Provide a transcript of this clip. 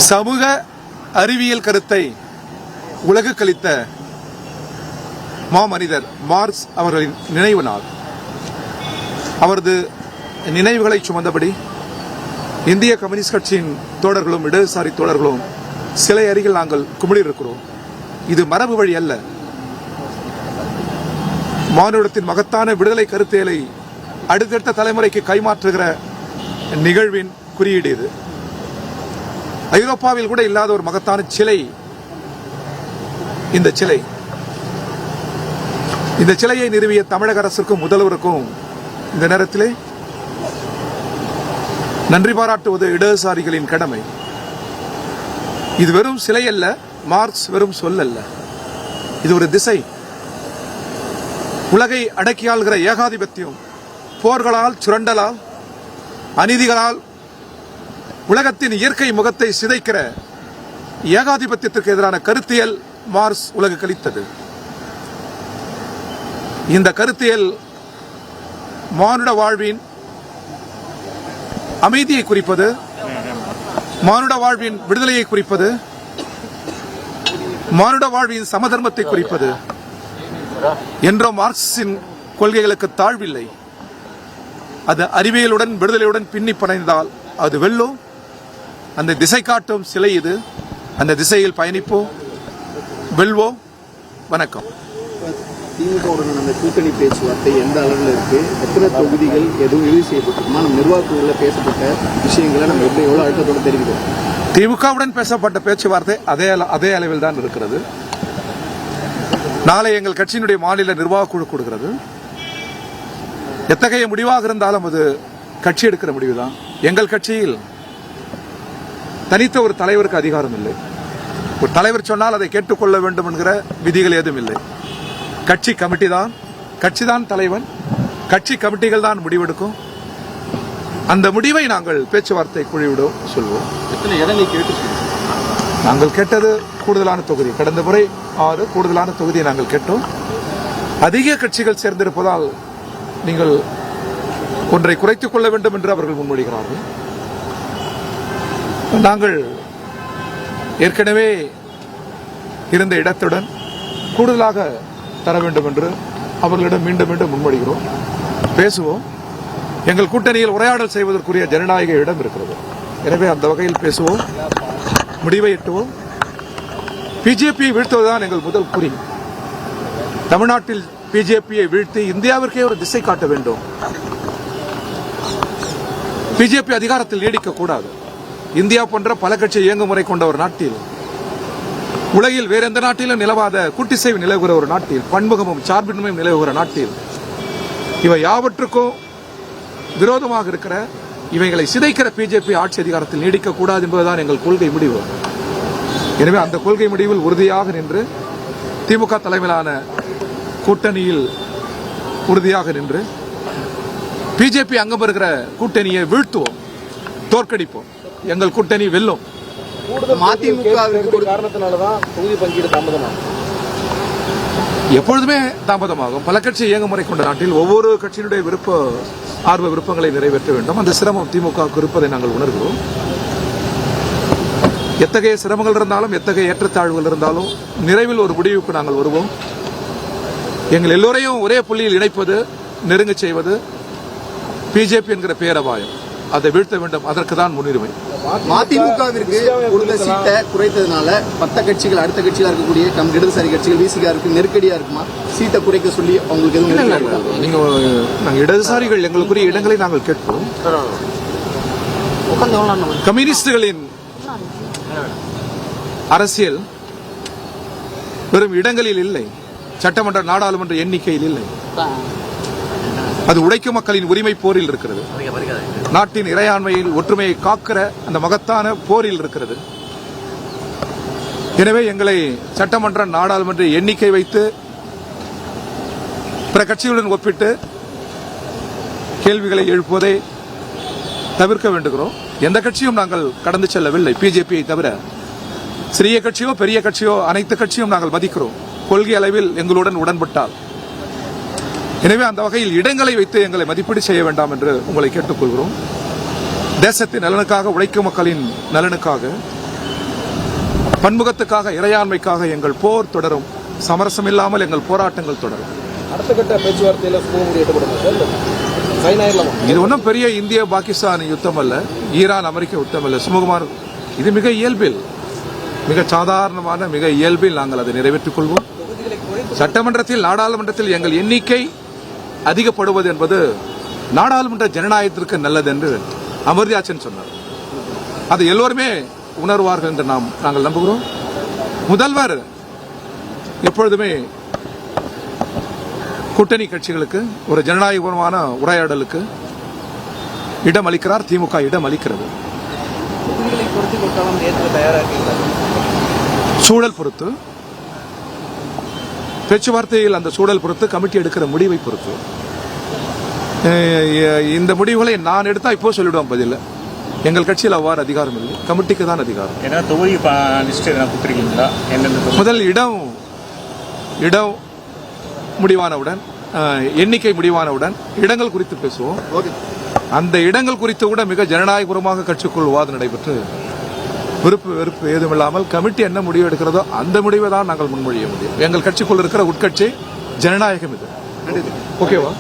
சமூக அறிவியல் கருத்தை உலகுக்கு அளித்த மாமனிதர் மார்க்ஸ் அவர்களின் நினைவு நாள். அவரது நினைவுகளை சுமந்தபடி இந்திய கம்யூனிஸ்ட் கட்சியின் தோழர்களும் இடதுசாரி தோழர்களும் சிலை அருகில் நாங்கள் குமிழிருக்கிறோம். இது மரபு வழி அல்ல, மானுடத்தின் மகத்தான விடுதலை கருத்தியலை அடுத்தடுத்த தலைமுறைக்கு கைமாற்றுகிற நிகழ்வின் குறியீடு இது. ஐரோப்பாவில் கூட இல்லாத ஒரு மகத்தான சிலை இந்த சிலை. இந்த சிலையை நிறுவிய தமிழக அரசுக்கும் முதல்வருக்கும் இந்த நேரத்திலே நன்றி பாராட்டுவது இடதுசாரிகளின் கடமை. இது வெறும் சிலை அல்ல, மார்க்ஸ் வெறும் சொல் அல்ல, இது ஒரு திசை. உலகை அடக்கியாள்கிற ஏகாதிபத்தியம், போர்களால், சுரண்டலால், அநீதிகளால் உலகத்தின் இயற்கை முகத்தை சிதைக்கிற ஏகாதிபத்தியத்திற்கு எதிரான கருத்தியல் மார்க்ஸ் உலகுக்கு அளித்தது. இந்த கருத்தியல் மானுட வாழ்வின் அமைதியை குறிப்பது, மானுட வாழ்வின் விடுதலையை குறிப்பது, மானுட வாழ்வின் சமதர்மத்தை குறிப்பது. என்றோ மார்க்சின் கொள்கைகளுக்கு தாழ்வில்லை. அது அறிவியலுடன் விடுதலையுடன் பின்னி பிணைந்தால் அது வெல்லும். அந்த திசை காட்டும் சிலை இது. அந்த திசையில் பயணிப்போம், வெல்வோம். வணக்கம். திமுகவுடன் அந்த கூட்டணி பேச்சுவார்த்தை எந்த அளவில் இருக்கு? எத்தனை தொகுதிகள் எதுவும் இறுதி செய்யப்பட்டிருக்குமா? நம்ம நிர்வாகத்தில் பேசப்பட்ட விஷயங்களை நம்ம எப்படி எவ்வளவு அழுத்தத்தோடு தெரிவிக்கிறோம்? திமுகவுடன் பேசப்பட்ட பேச்சுவார்த்தை அதே அளவில் தான் இருக்கிறது. நாளை எங்கள் கட்சியினுடைய மாநில நிர்வாக குழு கொடுக்கிறது. எத்தகைய முடிவாக இருந்தாலும் அது கட்சி எடுக்கிற முடிவுதான். எங்கள் கட்சியில் தனித்த ஒரு தலைவருக்கு அதிகாரம் இல்லை. ஒரு தலைவர் சொன்னால் அதை கேட்டுக்கொள்ள வேண்டும் என்கிற விதிகள் ஏதும் இல்லை. கட்சி கமிட்டி தான், கட்சி தான் தலைவன், கட்சி கமிட்டிகள் தான் முடிவெடுக்கும். அந்த முடிவை நாங்கள் பேச்சுவார்த்தை குழுவிடம் சொல்வோம். நாங்கள் கேட்டது கூடுதலான தொகுதி. கடந்த முறை 6 கூடுதலான தொகுதியை நாங்கள் கேட்டோம். அதிக கட்சிகள் சேர்ந்திருப்பதால் நீங்கள் ஒன்றை குறைத்துக் கொள்ள வேண்டும் என்று அவர்கள் முன்மொழிகிறார்கள். நாங்கள் ஏற்கனவே இருந்த இடத்துடன் கூடுதலாக தர வேண்டும் என்று அவர்களிடம் மீண்டும் மீண்டும் முன்மொழிகிறோம். பேசுவோம். எங்கள் கூட்டணியில் உரையாடல் செய்வதற்குரிய ஜனநாயக இடம் இருக்கிறது. எனவே அந்த வகையில் பேசுவோம், முடிவை எட்டுவோம். பிஜேபியை வீழ்த்துவதுதான் எங்கள் முதல் குறி. தமிழ்நாட்டில் பிஜேபியை வீழ்த்தி இந்தியாவிற்கே ஒரு திசை காட்ட வேண்டும். பிஜேபி அதிகாரத்தில் நீடிக்கக்கூடாது. இந்தியா போன்ற பல கட்சி இயங்குமுறை கொண்ட ஒரு நாட்டில், உலகில் வேற எந்த நாட்டிலும் நிலவாத கூட்டிசைவு நிலவுகிற ஒரு நாட்டில், பன்முகமும் சார்பின்மையும் நிலவுகிற நாட்டில், இவை யாவற்றுக்கும் விரோதமாக இருக்கிற, இவைகளை சிதைக்கிற பிஜேபி ஆட்சி அதிகாரத்தில் நீடிக்கக்கூடாது என்பதுதான் எங்கள் கொள்கை முடிவு. எனவே அந்த கொள்கை முடிவில் உறுதியாக நின்று திமுக தலைமையிலான கூட்டணியில் உறுதியாக நின்று பிஜேபி அங்கம் வருகிற கூட்டணியை வீழ்த்துவோம், தோற்கடிப்போம். எங்கள் கூட்டணி வெல்லும். எப்பொழுதுமே தாமதமாகும். பல கட்சி இயங்குமுறை கொண்ட நாட்டில் ஒவ்வொரு கட்சியினுடைய ஆர்வ விருப்பங்களை நிறைவேற்ற வேண்டும். அந்த சிரமம் திமுக இருப்பதை நாங்கள் உணர்கிறோம். எத்தகைய சிரமங்கள் இருந்தாலும், எத்தகைய ஏற்றத்தாழ்வுகள் இருந்தாலும் நிறைவில் ஒரு முடிவுக்கு நாங்கள் வருவோம். எங்கள் எல்லோரையும் ஒரே புள்ளியில் இணைப்பது, நெருங்க செய்வது பிஜேபி என்கிற பேரபாயம். அதை வீழ்த்த வேண்டும். அதற்கு தான் முன்னுரிமை. மதிமுகவிற்கு கொடுத்த சீட்டை குறைத்ததுனால மற்ற கட்சிகள், அடுத்த கட்சியில் இருக்கக்கூடிய இடதுசாரி கட்சிகள் விசிகாருக்கு நெருக்கடியா இருக்குமா? சீட்டை குறைக்க சொல்லி அவங்களுக்கு எதுவும் நீங்க நாங்கள் இடதுசாரிகள் எங்களுக்குரிய இடங்களை நாங்கள் கேட்போம். கம்யூனிஸ்டுகளின் அரசியல் வெறும் இடங்களில் இல்லை, சட்டமன்ற நாடாளுமன்ற எண்ணிக்கையில் இல்லை. அது உழைக்கும் மக்களின் உரிமை போரில் இருக்கிறது. நாட்டின் இறையாண்மையில் ஒற்றுமையை காக்கிற அந்த மகத்தான போரில் இருக்கிறது. எனவே எங்களை சட்டமன்ற நாடாளுமன்ற எண்ணிக்கை வைத்து பிற கட்சிகளுடன் ஒப்பிட்டு கேள்விகளை எழுப்புவதை தவிர்க்க வேண்டுகிறோம். எந்த கட்சியும் நாங்கள் கடந்து செல்லவில்லை, பிஜேபியை தவிர. சிறிய கட்சியோ பெரிய கட்சியோ அனைத்து கட்சியும் நாங்கள் மதிக்கிறோம், கொள்கை அளவில் எங்களுடன் உடன்பட்டால். எனவே அந்த வகையில் இடங்களை வைத்து எங்களை மதிப்பீடு செய்ய வேண்டாம் என்று உங்களை கேட்டுக்கொள்கிறோம். தேசத்தின் நலனுக்காக, உழைக்கும் மக்களின் நலனுக்காக பன்முகத்துக்காக, இறையாண்மைக்காக எங்கள் போர் தொடரும். சமரசம் இல்லாமல் எங்கள் போராட்டங்கள் தொடரும். அடுத்த கட்ட பேச்சுவார்த்தையில சுமூக எட்டப்படுமா சார்? சைனா இல்லாமா? இது ஒன்றும் பெரிய இந்திய பாகிஸ்தான் யுத்தம் அல்ல, ஈரான் அமெரிக்க யுத்தம் அல்ல. சுமூகமான இது மிக இயல்பில், மிக சாதாரணமான மிக இயல்பில் நாங்கள் அதை நிறைவேற்றிக் கொள்வோம். சட்டமன்றத்தில், நாடாளுமன்றத்தில் எங்கள் எண்ணிக்கை அதிகப்படுவது என்பது நாடாளுமன்ற ஜனநாயகத்திற்கு நல்லது என்று அமர்த்தியாச்சன் சொன்னார். அது எல்லோருமே உணர்வார்கள் என்று நாங்கள் நம்புகிறோம். முதல்வர் எப்பொழுதுமே கூட்டணி கட்சிகளுக்கு ஒரு ஜனநாயகபூர்வமான உரையாடலுக்கு இடம் அளிக்கிறார். திமுக இடம் அளிக்கிறது. சூழல் பொறுத்து, பேச்சுவார்த்தையில் அந்த சூழல் பொறுத்து, கமிட்டி எடுக்கிற முடிவை பொறுத்து. இந்த முடிவுகளை நான் எடுத்தா இப்போ சொல்லிவிடுவோம் பதில். எங்கள் கட்சியில் அவ்வாறு அதிகாரம் இல்லை, கமிட்டிக்கு தான் அதிகாரம். முதல் இடம் முடிவானவுடன், எண்ணிக்கை முடிவானவுடன் இடங்கள் குறித்து பேசுவோம். அந்த இடங்கள் குறித்து கூட மிக ஜனநாயகபூர்வமாக கட்சிக்குள் விவாதம் நடைபெற்று விருப்பு வெறுப்பு ஏதுமில்லாமல் கமிட்டி என்ன முடிவு எடுக்கிறதோ அந்த முடிவை தான் நாங்கள் முன்மொழிய முடியும். எங்கள் கட்சிக்குள் இருக்கிற உட்கட்சி ஜனநாயகம் இது. ஓகேவா?